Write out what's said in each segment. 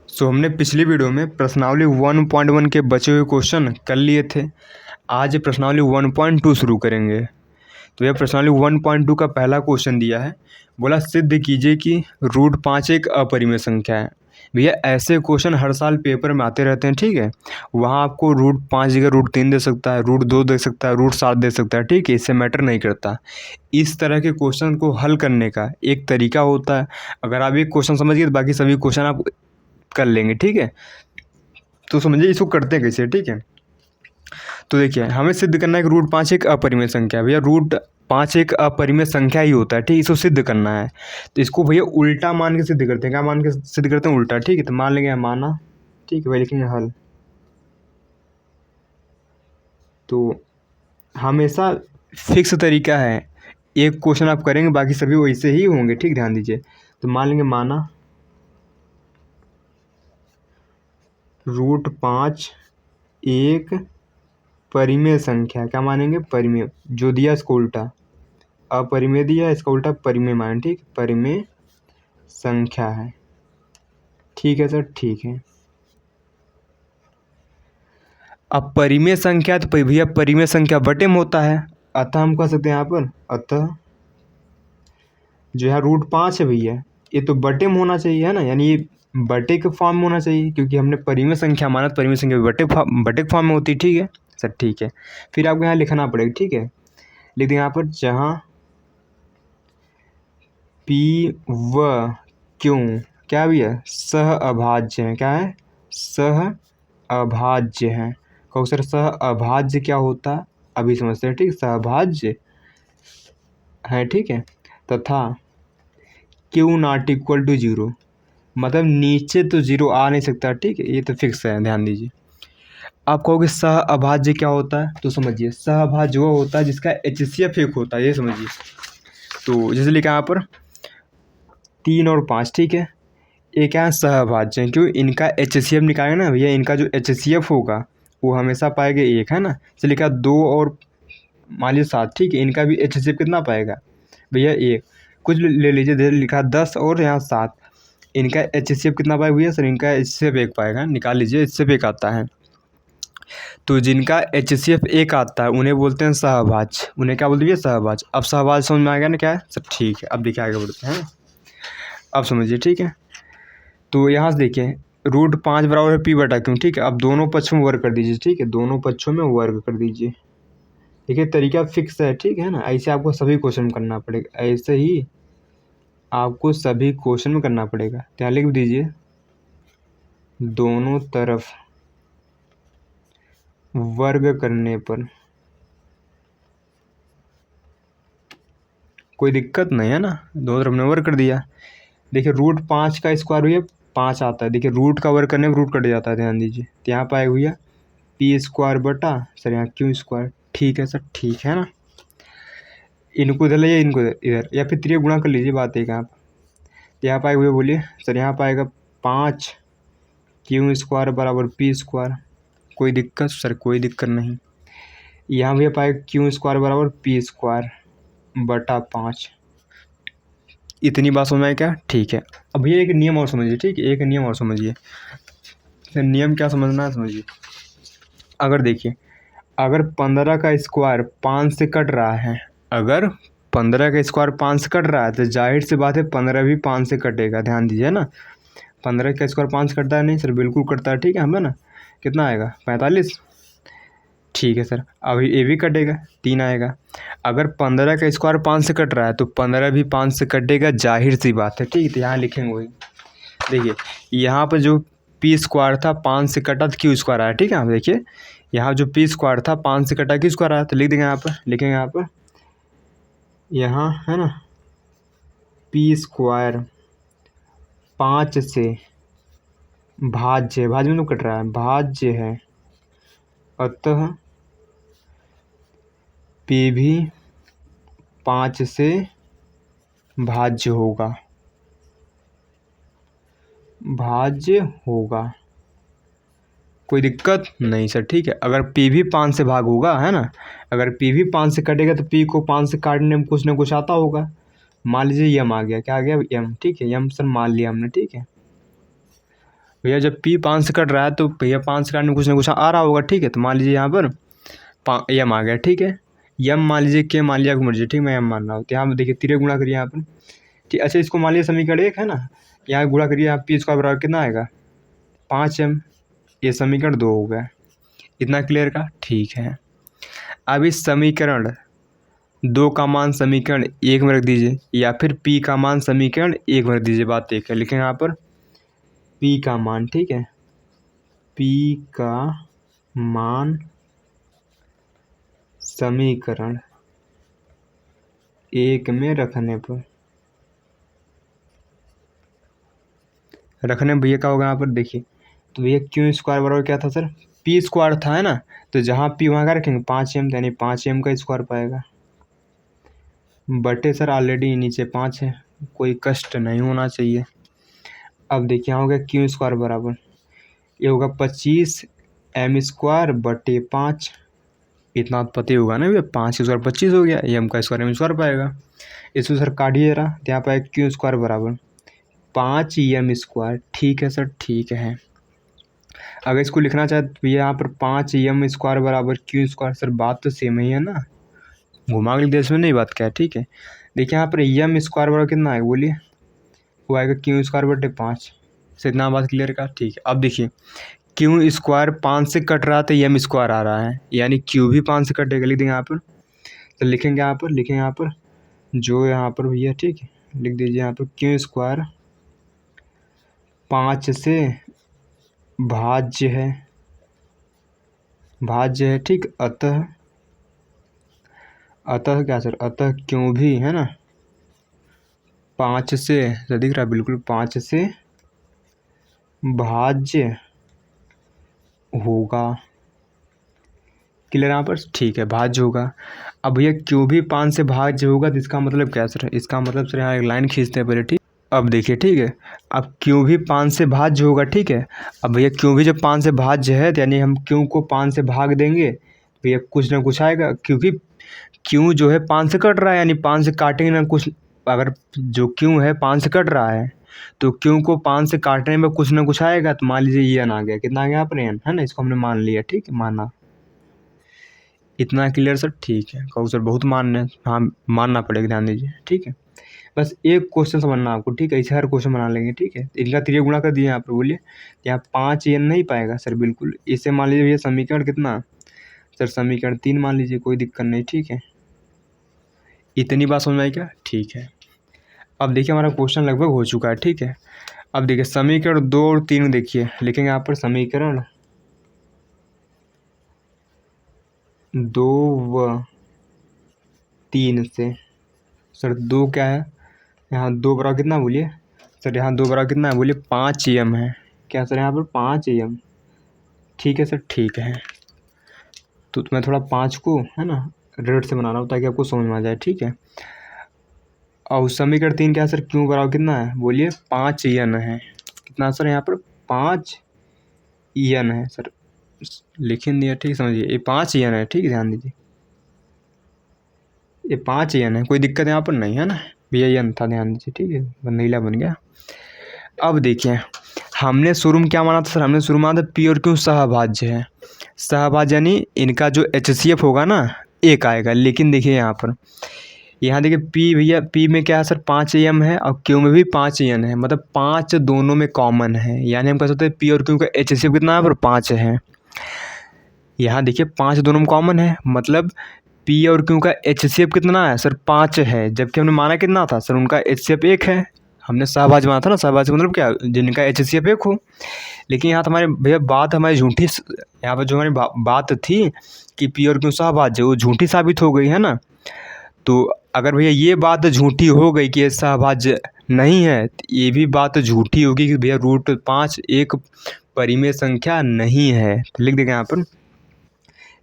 हमने पिछली वीडियो में प्रश्नावली 1.1 के बचे हुए क्वेश्चन कर लिए थे। आज प्रश्नावली 1.2 शुरू करेंगे। तो यह प्रश्नावली 1.2 का पहला क्वेश्चन दिया है। बोला सिद्ध कीजिए कि √5 एक अपरिमेय संख्या है। भैया ऐसे क्वेश्चन हर साल पेपर में आते रहते हैं, ठीक है। वहाँ आपको √5 जगह √3 दे सकता है, √2 दे सकता है, √7 दे सकता है, ठीक है। इससे मैटर नहीं करता। इस तरह के क्वेश्चन को हल करने का एक तरीका होता है। अगर आप एक क्वेश्चन समझिए तो बाकी सभी क्वेश्चन आप कर लेंगे, ठीक है। तो समझिए इसको करते हैं कैसे, ठीक है। तो देखिए हमें सिद्ध करना है कि √5 एक अपरिमेय संख्या है। भैया √5 एक अपरिमेय संख्या ही होता है, ठीक। इसको सिद्ध करना है तो इसको भैया उल्टा मान के सिद्ध करते हैं। क्या मान के सिद्ध करते हैं? उल्टा, ठीक है। तो मान लेंगे माना, ठीक है भाई, लिखेंगे हल। तो हमेशा फिक्स तरीका है, एक क्वेश्चन आप करेंगे बाकी सभी वैसे ही होंगे, ठीक। ध्यान दीजिए। तो मान लेंगे माना √5 एक परिमेय संख्या। क्या मानेंगे? परिमेय। जो दिया इसको उल्टा अपरिमेय दिया, इसका उल्टा परिमेय मान, ठीक। परिमेय संख्या है, ठीक है सर, ठीक है। अब परिमेय संख्या तो भैया परिमेय संख्या बटे में होता है, अतः हम कह सकते हैं यहाँ पर अतः जो यहाँ √5 है भैया ये तो बटे में होना चाहिए, है ना। यानी ये बटे के फॉर्म में होना चाहिए, क्योंकि हमने परिमेय संख्या माना तो परिमेय संख्या बटे के फॉर्म में होती है, ठीक है सर, ठीक है। फिर आपको यहाँ लिखना पड़ेगा, ठीक है। लिख दें यहाँ पर जहाँ P व Q क्या भैया सह अभाज्य है। क्या है? सह अभाज्य है। कहो सर सह अभाज्य क्या होता है? अभी समझते हैं, ठीक। सहभाज्य है, ठीक है। तथा Q ≠ 0, मतलब नीचे तो 0 आ नहीं सकता, ठीक है। ये तो फिक्स है, ध्यान दीजिए। आप कहोगे सह अभाज्य क्या होता है, तो समझिए सह अभाज्य वो होता है जिसका HCF 1 होता है, ये समझिए। तो जैसे लिखा यहाँ पर 3 और 5, ठीक है। ये क्या है? सहभाज्य। क्यों? इनका HCF निकालेंगे ना भैया, इनका जो HCF होगा वो हमेशा पाएगा 1, है ना। जैसे लिखा 2 और मान लीजिए 7, ठीक है। इनका भी HCF कितना पाएगा भैया? 1। कुछ ले लीजिए, जैसे लिखा 10 और यहाँ 7, इनका HCF कितना पाएगा भैया? सर इनका HCF 1 पाएगा, निकाल लीजिए, HCF 1 आता है। तो जिनका HCF 1 आता है उन्हें बोलते हैं सहभाज्य। उन्हें क्या बोलते हैं? सहभाज्य। अब सहभाज्य समझ में आ गया ना क्या है सर? ठीक है। अब देखिए आगे बढ़ते हैं, अब समझिए, ठीक है। तो यहाँ से देखिए √5 बराबर है P/Q, ठीक है। अब दोनों पक्षों में वर्ग कर दीजिए, ठीक है। दोनों पक्षों में वर्ग कर दीजिए। देखिए तरीका फिक्स है, ठीक है ना। ऐसे आपको सभी क्वेश्चन में करना पड़ेगा, ऐसे ही आपको सभी क्वेश्चन में करना पड़ेगा। क्या लिख दीजिए? दोनों तरफ वर्ग करने पर कोई दिक्कत नहीं है ना, दोनों तरफ ने वर्ग कर दिया। देखिए √5 का स्क्वायर हुआ 5 आता है। देखिए रूट का वर्ग करने में रूट कट जाता है, ध्यान दीजिए। तो यहाँ पाए भैया P² बटा सर यहाँ Q², ठीक है सर, ठीक है ना। इनको इधर ले जाइए, इनको इधर, या फिर 3 गुणा कर लीजिए, बात एक आप। तो यहाँ पाए हुए बोलिए सर, यहाँ पाएगा 5 Q² बराबर P²। कोई दिक्कत सर? कोई दिक्कत नहीं। यहाँ भैया पाएगा Q² बराबर P² बटा 5। इतनी बात समझ में आई क्या? ठीक है। अब भैया एक नियम और समझिए, ठीक है। एक नियम और समझिए। नियम क्या समझना है, समझिए। अगर देखिए अगर 15 का स्क्वायर 5 से कट रहा है, अगर 15 का स्क्वायर 5 से कट रहा है तो जाहिर सी बात है 15 भी 5 से कटेगा। ध्यान दीजिए ना, 15 का स्क्वायर 5 कटता है? नहीं सर, बिल्कुल कटता है, ठीक है। हमें ना कितना आएगा? 45, ठीक है सर। अब ये भी कटेगा, 3 आएगा। अगर 15 का स्क्वायर 5 से कट रहा है तो 15 भी 5 से कटेगा, जाहिर सी बात है, ठीक है। तो यहाँ लिखेंगे वही। देखिए यहाँ पर जो P² था 5 से कटा तो Q² आया, ठीक है। आप देखिए यहाँ जो P² था 5 से कटा Q² आया, तो लिख देंगे यहाँ पर, लिखेंगे यहाँ पर, यहाँ है ना P² 5 से भाज्य, भाज्य में तो कट रहा है, भाज्य है, अतः P भी 5 से भाज्य होगा, भाज्य होगा। कोई दिक्कत नहीं सर, ठीक है। अगर P भी 5 से भाग होगा, है ना, अगर P भी 5 से कटेगा तो P को 5 से काटने में कुछ ना कुछ आता होगा। मान लीजिए यम आ गया, क्या आ गया? यम, ठीक है। यम सर मान लिया हमने, ठीक है। भैया जब P 5 से कट रहा है तो भैया 5 से काटने में कुछ ना कुछ आ रहा होगा, ठीक है। तो मान लीजिए यहाँ पर यम आ गया, ठीक है। यम मान लीजिए के मान लिया, मर्जी, ठीक, मैं यम मान रहा हूँ। तो यहाँ पर देखिए तिरे गुणा करिए यहाँ पर, ठीक। अच्छा इसको मान लिया समीकरण 1 है ना, यहाँ गुणा करिए, यहाँ P स्क्वायर बराबर कितना आएगा 5m। ये समीकरण 2 हो गया। इतना क्लियर का, ठीक है। अब इस समीकरण 2 का मान समीकरण 1 में रख दीजिए, या फिर P का मान समीकरण 1 में रख दीजिए, बात एक है। लिखें यहाँ पर P का मान, ठीक है, P का मान समीकरण 1 में रखने भैया क्या होगा यहाँ पर देखिए। तो भैया क्यू स्क्वायर बराबर क्या था सर, P स्क्वायर था, है ना। तो जहाँ P वहाँ का रखेंगे 5m, यानी 5m का स्क्वायर पाएगा बटे सर ऑलरेडी नीचे 5 है, कोई कष्ट नहीं होना चाहिए। अब देखिए यहाँ हो गया क्यू स्क्वायर बराबर, ये होगा 25m स्क्वायर बटे 5। इतना पता ही होगा ना भैया, 5 स्क्वायर 25 हो गया, एम का स्क्वायर एम स्क्वायर पाएगा। इसको सर काटिए रहा, तो यहाँ पाएगा क्यू स्क्वायर बराबर 5m स्क्वायर, ठीक है सर, ठीक है। अगर इसको लिखना चाहे तो यहाँ पर 5m स्क्वायर बराबर क्यू स्क्वायर, सर बात तो सेम ही है ना, घुमा के देश में नहीं बात क्या है, ठीक है। देखिए यहाँ पर एम स्क्वायर बराबर कितना आएगा बोलिए, वो आएगा क्यू स्क्वायर बटे 5 से। इतना बात क्लियर का, ठीक है। अब देखिए क्यू स्क्वायर 5 से कट रहा था, एम स्क्वायर आ रहा है, यानी क्यू भी 5 से कटेगा। लिख देंगे यहाँ पर, तो लिखेंगे यहाँ पर, लिखें यहाँ पर जो यहाँ पर भैया, ठीक है, लिख दीजिए यहाँ पर क्यू स्क्वायर 5 से भाज्य है, ठीक। अतः क्या सर, अतः क्यों भी, है ना, 5 से, सर दिख रहा है बिल्कुल, 5 से भाज्य होगा। क्लियर यहाँ पर, ठीक है, भाज्य होगा। अब भैया क्यों भी 5 से भाज्य होगा, तो इसका मतलब क्या सर, इसका मतलब सर यहाँ एक लाइन खींचते हैं पहले, ठीक। अब देखिए, ठीक है, अब क्यों भी 5 से भाज्य होगा, ठीक है। अब भैया क्यों भी जब 5 से भाज्य है, तो यानी हम क्यों को 5 से भाग देंगे, भैया कुछ ना कुछ आएगा, क्योंकि क्यों जो है 5 से कट रहा है, यानी 5 से काटेंगे ना कुछ। अगर जो क्यों है 5 से कट रहा है, तो क्यों को 5 से काटने में कुछ ना कुछ आएगा। तो मान लीजिए एन आ गया, कितना आ गया यहाँ पर एन, है ना, इसको हमने मान लिया, ठीक है, माना। इतना क्लियर सर, ठीक है। कहूँ सर बहुत मानना है, हाँ मानना पड़ेगा, ध्यान दीजिए, ठीक है। बस एक क्वेश्चन समझना आपको, ठीक है, ऐसे हर क्वेश्चन बना लेंगे, ठीक है। इनका तिरिया गुणा कर दिए यहाँ पर, बोलिए यहाँ 5 एन नहीं पाएगा सर, बिल्कुल। इसे मान लीजिए भैया समीकरण कितना सर, समीकरण 3 मान लीजिए, कोई दिक्कत नहीं, ठीक है। इतनी बात समझ में आई क्या, ठीक है। अब देखिए हमारा क्वेश्चन लगभग हो चुका है, ठीक है। अब देखिए समीकरण 2 और 3 देखिए, लिखेंगे यहाँ पर समीकरण 2 व 3 से, सर 2 क्या है, यहाँ 2 बराबर कितना बोलिए सर, यहाँ 2 बराबर कितना है बोलिए, 5m है, क्या सर यहाँ पर 5m, ठीक है सर, ठीक है। तो मैं थोड़ा 5 को, है ना, रेड से बना रहा हूँ ताकि आपको समझ में आ जाए, ठीक है। और समीकरण 3 क्या है सर, क्यों बराबर कितना है बोलिए, 5n है, कितना सर यहाँ पर 5n है सर, लिख ही दिया, ठीक, समझिए ये 5n है, ठीक, ध्यान दीजिए ये 5n है, कोई दिक्कत यहाँ पर नहीं है ना भैया, n था, ध्यान दीजिए, ठीक है, नीला बन गया। अब देखिए हमने शुरू में क्या माना था सर, हमने शुरू में माना था P और Q सहभाज्य है, सहभाज्य यानी इनका जो HCF होगा ना 1 आएगा। लेकिन देखिए यहाँ देखिए P भैया, P में क्या है सर 5m है, और Q में भी 5n है, मतलब 5 दोनों में कॉमन है, यानी हम कह सकते हैं P और Q का HCF कितना है पर 5 है। यहाँ देखिए 5 दोनों में कॉमन है, मतलब P और Q का HCF कितना है सर 5 है, जबकि हमने माना कितना था सर, उनका HCF 1 है। हमने सहभाज्य माना था ना, सहभाज्य मतलब क्या, जिनका HCF 1 हो। लेकिन यहाँ तो हमारे भैया बात हमारी झूठी, यहाँ पर जो हमारी बात थी कि P और Q सहभाज्य, वो झूठी साबित हो गई, है ना। तो अगर भैया ये बात झूठी हो गई कि ये सहभाज्य नहीं है, तो ये भी बात झूठी होगी कि भैया √5 एक परिमेय संख्या नहीं है। तो लिख देंगे यहाँ पर,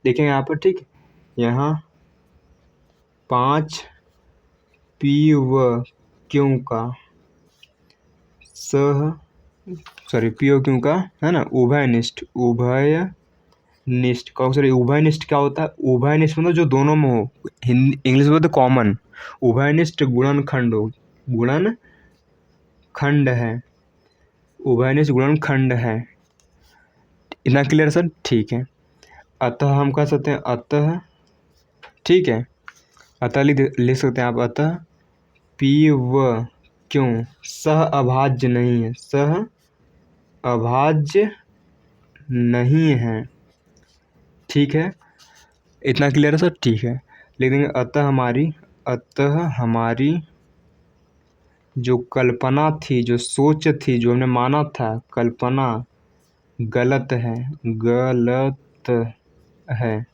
देखेंगे यहाँ पर, ठीक, यहाँ 5 P व Q का P और Q का, है ना, उभयनिष्ठ कहो सर, उभयनिष्ठ क्या होता है, उभयनिष्ठ मतलब जो दोनों में हो, हिंदी इंग्लिश में बोलते कॉमन, उभयनिष्ठ गुणनखंड है, उभयनिष्ठ गुणनखंड है। इतना क्लियर सर? ठीक है। अतः हम कह सकते हैं अतः, ठीक है, अतः लिख सकते हैं आप, अतः पी व क्यों सह अभाज्य नहीं है, सह अभाज्य नहीं है। ठीक है, इतना क्लियर है सर? ठीक है, लिख देंगे अतः हमारी जो कल्पना थी, जो सोच थी, जो हमने माना था, कल्पना गलत है, गलत है।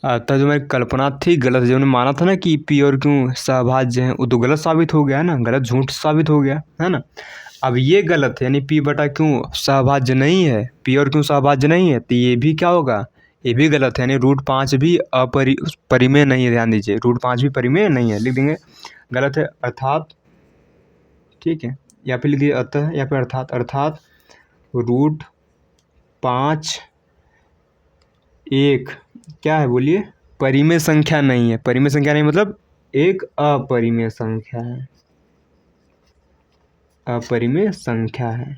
अतः जो मेरी कल्पना थी गलत, जो हमने माना था ना कि पी और क्यों सहभाज्य हैं, वो तो गलत साबित हो गया है ना, गलत झूठ साबित हो गया है ना। अब ये गलत है, यानी पी बटा क्यों सहभाज्य नहीं है, पी और क्यों सहभाज्य नहीं है, तो ये भी क्या होगा, ये भी गलत है, यानी रूट 5 भी परिमेय नहीं है। ध्यान दीजिए, रूट 5 भी परिमेय नहीं है, लिख देंगे गलत है, अर्थात, ठीक है, या फिर लिख दीजिए अतः, या फिर अर्थात रूट 5 एक क्या है बोलिए, परिमेय संख्या नहीं है। परिमेय संख्या नहीं मतलब एक अपरिमेय संख्या है, अपरिमेय संख्या है।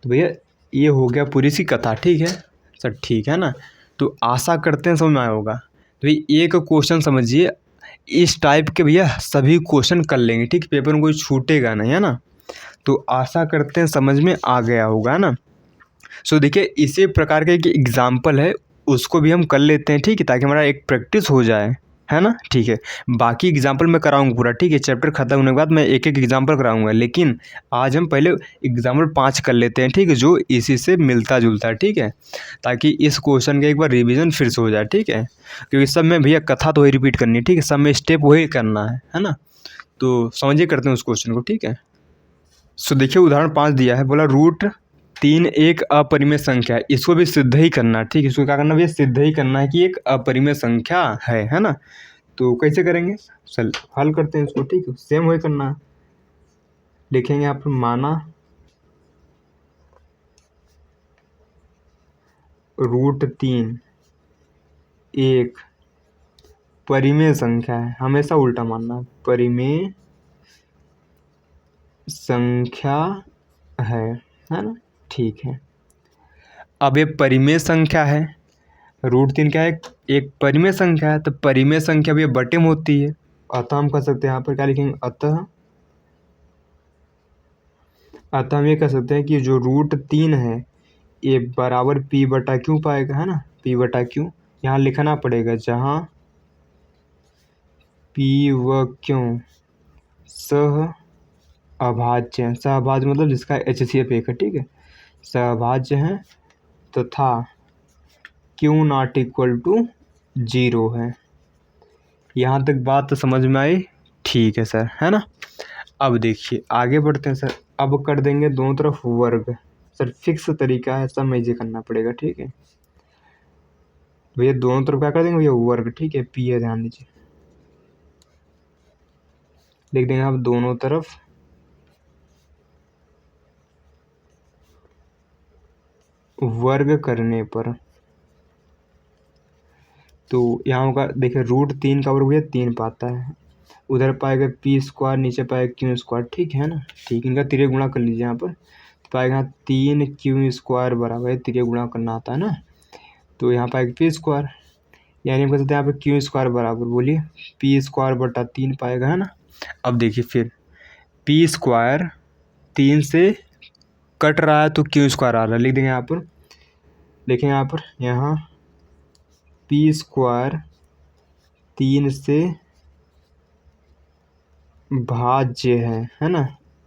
तो भैया ये हो गया पूरी सी कथा। ठीक है सर? ठीक है ना? तो आशा करते हैं समझ में आया होगा। तो भाई एक क्वेश्चन समझिए, इस टाइप के भैया सभी क्वेश्चन कर लेंगे, ठीक, पेपर में कोई छूटेगा नहीं, है ना। तो आशा करते हैं समझ में आ गया होगा ना। सो देखिए इसी प्रकार का एक एग्जाम्पल है, उसको भी हम कर लेते हैं, ठीक है, ताकि हमारा एक प्रैक्टिस हो जाए, है ना। ठीक है, बाकी एग्जाम्पल मैं कराऊंगा पूरा, ठीक है, चैप्टर खत्म होने के बाद मैं एक एक एग्जाम्पल कराऊंगा, लेकिन आज हम पहले एग्जाम्पल 5 कर लेते हैं, ठीक है, जो इसी से मिलता जुलता है, ठीक है, ताकि इस क्वेश्चन का एक बार रिविजन फिर से हो जाए, ठीक है, क्योंकि सब में भैया कथा तो वही रिपीट करनी है, ठीक है, सब में स्टेप वही करना है ना। तो समझिए करते हैं उस क्वेश्चन को, ठीक है। सो देखिए उदाहरण 5 दिया है, बोला रूट 3 एक अपरिमेय संख्या है, इसको भी सिद्ध ही करना है, ठीक है, इसको क्या करना भैया, सिद्ध ही करना है कि एक अपरिमेय संख्या है ना। तो कैसे करेंगे, चल हल करते हैं इसको, ठीक है, सेम वही करना है। लिखेंगे यहाँ पर माना रूट 3 एक परिमेय संख्या है, हमेशा उल्टा मानना है, परिमेय संख्या है ना। ठीक है, अब ये परिमेय संख्या है, रूट 3 क्या है, एक परिमेय संख्या है, तो परिमेय संख्या भी बटे में होती है। अतः हम कह सकते हैं यहाँ पर क्या लिखेंगे, अतः हम ये कह सकते हैं कि जो रूट 3 है ये बराबर पी बटा क्यों पाएगा, है ना, पी बटा क्यों। यहाँ लिखना पड़ेगा जहाँ पी व क्यों सह अभाज्य है, सहभाज्य मतलब जिसका HCF 1 है, ठीक है, सहभाज्य है, तथा क्यों नॉट इक्वल टू 0 है। यहाँ तक बात तो समझ में आई? ठीक है सर, है ना। अब देखिए आगे बढ़ते हैं सर, अब कर देंगे दोनों तरफ वर्ग। सर फिक्स तरीका है, सब मुझे करना पड़ेगा, ठीक है भैया, दोनों तरफ क्या कर देंगे भैया, वर्ग, ठीक है, पी है, ध्यान दीजिए, लिख देंगे आप दोनों तरफ वर्ग करने पर। तो यहाँ होगा, देखिए रूट 3 का वर्ग भैया 3 पाता है, उधर पाएगा p², नीचे पाएगा q², ठीक है ना। ठीक, इनका तिर्यक गुणा कर लीजिए यहाँ पर, तो पाएगा 3q² बराबर, तिर्यक गुणा करना आता है ना, तो यहाँ पाएगा p², यानी हम कह सकते हैं यहाँ पे q² बराबर, बोलिए p² बटा 3 पाएगा, है ना। अब देखिए फिर p² 3 से कट रहा है तो q² आ रहा है, लिख देंगे यहाँ पर, देखें यहाँ p² 3 से भाज्य है ना,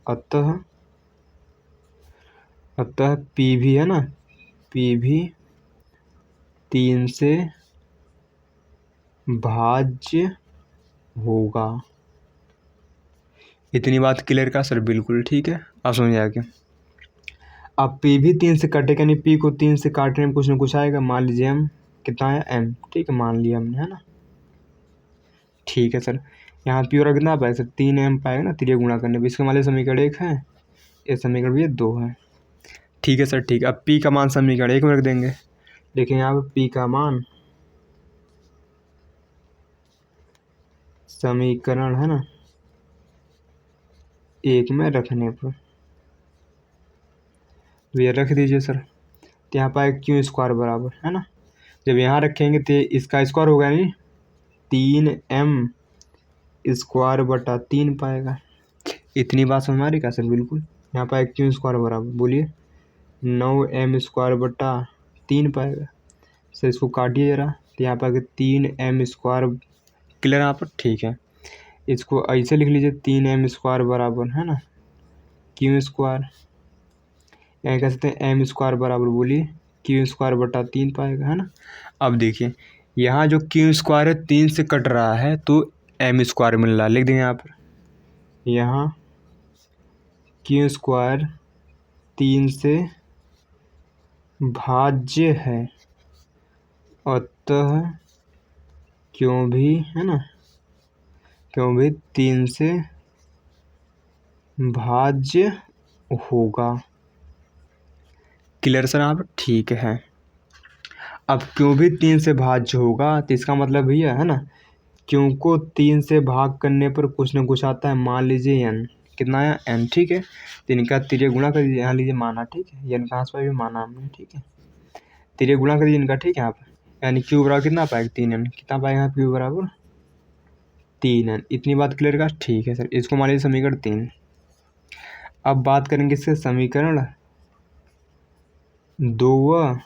अतः p भी है ना, p भी 3 से भाज्य होगा। इतनी बात क्लियर का सर? बिल्कुल ठीक है, आप समझ आगे। अब p भी 3 से कटेगा, नहीं p को 3 से काटने में कुछ ना कुछ आएगा, मान लीजिए हम कितना है m, ठीक है, मान लिया हमने, है ना। ठीक है सर, यहाँ p और कितना पाएगा सर, 3m पाएगा ना, तिर्यक गुणा करने पर, इसके मान समीकरण 1 है, ये समीकरण भी 2 है। ठीक है सर, ठीक है, अब p का मान समीकरण 1 में रख देंगे, देखिए यहाँ पर p का मान समीकरण है ना 1 में रखने पर, तो ये रख दीजिए सर। तो यहाँ पर क्यू स्क्वायर बराबर है ना, जब यहाँ रखेंगे तो इसका स्क्वायर होगा नहीं, 3m स्क्वायर बटा 3 पाएगा। इतनी बात समझ में आ रही क्या सर? बिल्कुल। यहाँ पर क्यू स्क्वायर बराबर बोलिए 9m स्क्वायर बटा 3 पाएगा। सर इसको काटिए जरा, तो यहाँ पर 3m स्क्वायर, क्लियर यहाँ पर? ठीक है, इसको ऐसे लिख लीजिए 3m स्क्वायर बराबर है ना क्यू स्क्वायर, यहाँ कह सकते हैं m स्क्वायर बराबर बोलिए क्यू स्क्वायर बटा 3 पाएगा, है ना। अब देखिए यहाँ जो क्यू स्क्वायर है 3 से कट रहा है तो m स्क्वायर मिल रहा है, लिख देंगे यहाँ पर। यहाँ क्यू स्क्वायर 3 से भाज्य है, अतः क्यों भी, है ना, क्यों भी 3 से भाज्य होगा। क्लियर सर आप? ठीक है। अब क्यों भी 3 से भाज्य होगा तो इसका मतलब भैया है ना, क्यों को 3 से भाग करने पर कुछ न कुछ आता है। मान लीजिए n, कितना आया n, ठीक है, तो इनका तिर्य गुणा कर दीजिए, यहाँ लीजिए माना, ठीक है, n का आस पास भी माना हमने, ठीक है, तिर्य गुणा कर दीजिए इनका, ठीक है, यहाँ पर यानी क्यू बराबर कितना पाएगा 3n, कितना पाएगा यहाँ क्यू बराबर 3n। इतनी बात क्लियर का? ठीक है सर, इसको मान लीजिए समीकरण 3। अब बात करेंगे इसके समीकरण 2 व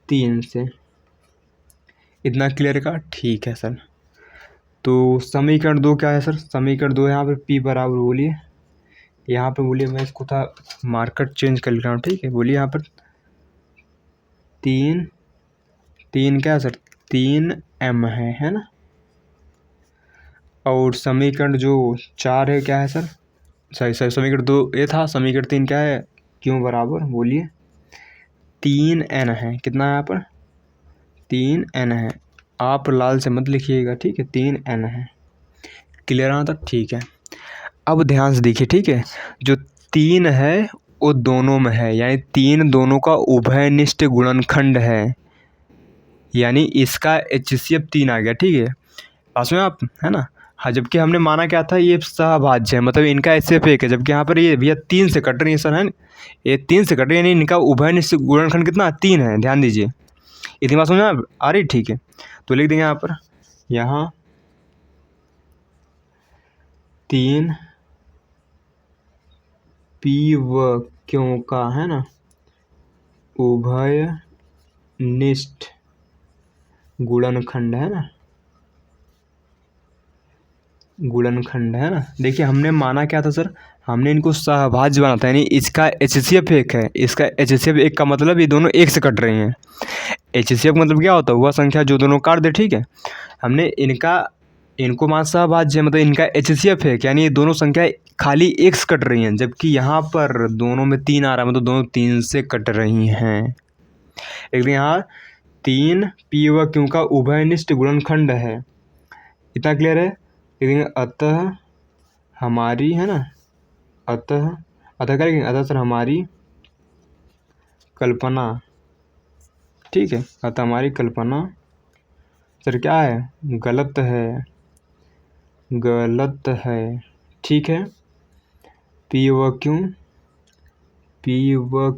3 से, इतना क्लियर का? ठीक है सर। तो समीकरण 2 क्या है सर? समीकरण 2 यहाँ पर p बराबर बोलिए, यहाँ पे बोलिए, मैं इसको था मार्कर चेंज कर लिया हूँ, ठीक है, बोलिए यहाँ पर 3 क्या है सर? 3m है ना। और समीकरण जो 4 है क्या है सर? सही समीकरण 2 ये था, समीकरण 3 क्या है? क्यों बराबर बोलिए 3n है, कितना है यहाँ पर 3n है, आप लाल से मत लिखिएगा, ठीक है, 3n है। क्लियर आता? ठीक है। अब ध्यान से देखिए, ठीक है, जो 3 है वो दोनों में है, यानी 3 दोनों का उभयनिष्ठ गुणनखंड है, यानी इसका HCF 3 आ गया, ठीक है, पास में आप, है ना। हाँ, जबकि हमने माना क्या था, ये सहभाज्य है, मतलब इनका HCF 1 है, जबकि यहाँ पर ये भैया 3 से कट रही है सर, है ना, ये 3 से कट रही है, यानी इनका उभयनिष्ठ गुणनखंड कितना 3 है, ध्यान दीजिए। इतनी बात समझ में आ रही? ठीक है, तो लिख देंगे यहाँ पर, यहाँ 3 p व क्यों का, है ना, उभयनिष्ठ गुणनखंड, है ना, गुणनखंड, है ना। देखिए हमने माना क्या था सर, हमने इनको सहभाज्य बना था, यानी इसका HCF 1 है, इसका HCF 1 का मतलब ये दोनों एक से कट रही हैं। HCF मतलब क्या होता है? वह संख्या जो दोनों काट दे, ठीक है। हमने इनको मान सहभाज्य, मतलब इनका HCF 1, यानी ये दोनों संख्या खाली एक से कट रही हैं, जबकि यहाँ पर दोनों में 3 आ रहा है, मतलब दोनों 3 से कट रही हैं। एक यहाँ 3 p व q का उभयनिष्ठ गुणनखंड है, इतना क्लियर है। लेकिन अतः हमारी, है ना, अतः क्या लिखेंगे? अतः सर हमारी कल्पना, ठीक है, अतः हमारी कल्पना सर क्या है? गलत है, गलत है, ठीक है। p व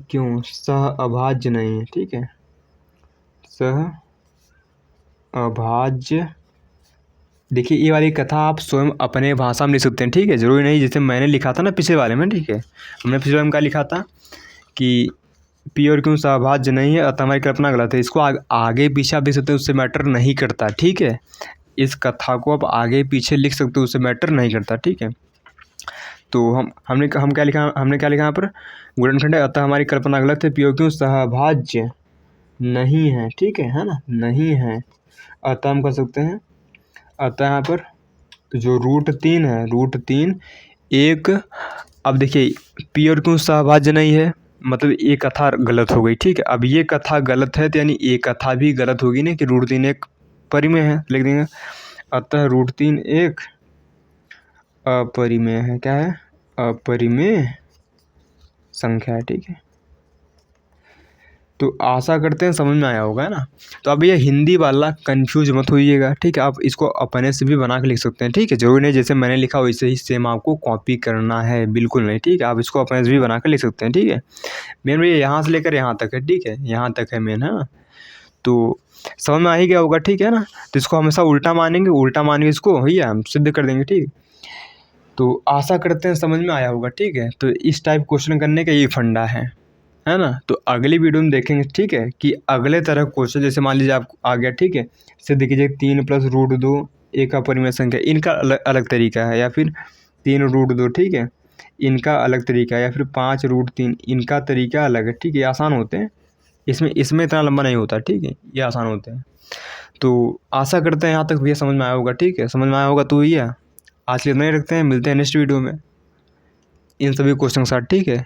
क्यों सह अभाज्य नहीं है, ठीक है, सह अभाज्य। देखिए ये वाली कथा आप स्वयं अपने भाषा में लिख सकते हैं, ठीक है, जरूरी नहीं जैसे मैंने लिखा था ना पिछले वाले में, ठीक है, हमने पिछले वाले में क्या लिखा था कि p और क्यों सहभाज्य नहीं है, अतः हमारी कल्पना गलत है। इसको आगे पीछे आप लिख सकते हैं, उससे मैटर नहीं करता, ठीक है। इस कथा को आप आगे पीछे लिख सकते हो, उससे मैटर नहीं करता, ठीक है। तो हमने क्या लिखा, यहाँ पर गुणनखंड है, अतः हमारी कल्पना गलत है, p और क्यों सहभाज्य नहीं है, ठीक है ना, नहीं है। अतः हम कर सकते हैं, अतः यहाँ पर जो √3 है, √3 एक, अब देखिए p और क्यों सहभाज्य नहीं है, मतलब ये कथा गलत हो गई, ठीक है। अब ये कथा गलत है तो यानी ये कथा भी गलत होगी ना, कि √3 एक परिमेय है, लिख देंगे। अतः √3 एक अपरिमेय है, क्या है? अपरिमेय संख्या है, ठीक है। तो आशा करते हैं समझ में आया होगा, है ना। तो अब ये हिंदी वाला कंफ्यूज मत होइएगा, ठीक है। आप इसको अपने से भी बना के लिख सकते हैं, ठीक है। जरूरी नहीं जैसे मैंने लिखा वैसे ही सेम आपको कॉपी करना है, बिल्कुल नहीं, ठीक है। आप इसको अपने से भी बना के लिख सकते हैं, ठीक है। मेन भैया यहाँ से लेकर यहाँ तक है, ठीक है, यहाँ तक है मेन, है ना। तो समझ में आ ही गया होगा, ठीक है ना। तो इसको हमेशा उल्टा मानेंगे, उल्टा मानेंगे इसको, भैया हम सिद्ध कर देंगे, ठीक। तो आशा करते हैं समझ में आया होगा, ठीक है। तो इस टाइप क्वेश्चन करने का ये फंडा है ना। तो अगली वीडियो में देखेंगे, ठीक है, कि अगले तरह क्वेश्चन जैसे मान लीजिए आप आ गया, ठीक है। सिद्ध कीजिए 3 + √2 एक का परिमेय संख्या, इनका अलग तरीका है, या फिर 3 √2, ठीक है, इनका अलग तरीका है, या फिर 5 √3 इनका तरीका अलग है, ठीक है। ये आसान होते हैं, इसमें इतना लंबा नहीं होता, ठीक है, ये आसान होते हैं। तो आशा करते हैं यहाँ तक भैया समझ में आया होगा, ठीक है। समझ में आया होगा तो भैया आज के लिए इतना ही रखते हैं, मिलते हैं नेक्स्ट वीडियो में इन सभी क्वेश्चन के साथ, ठीक है।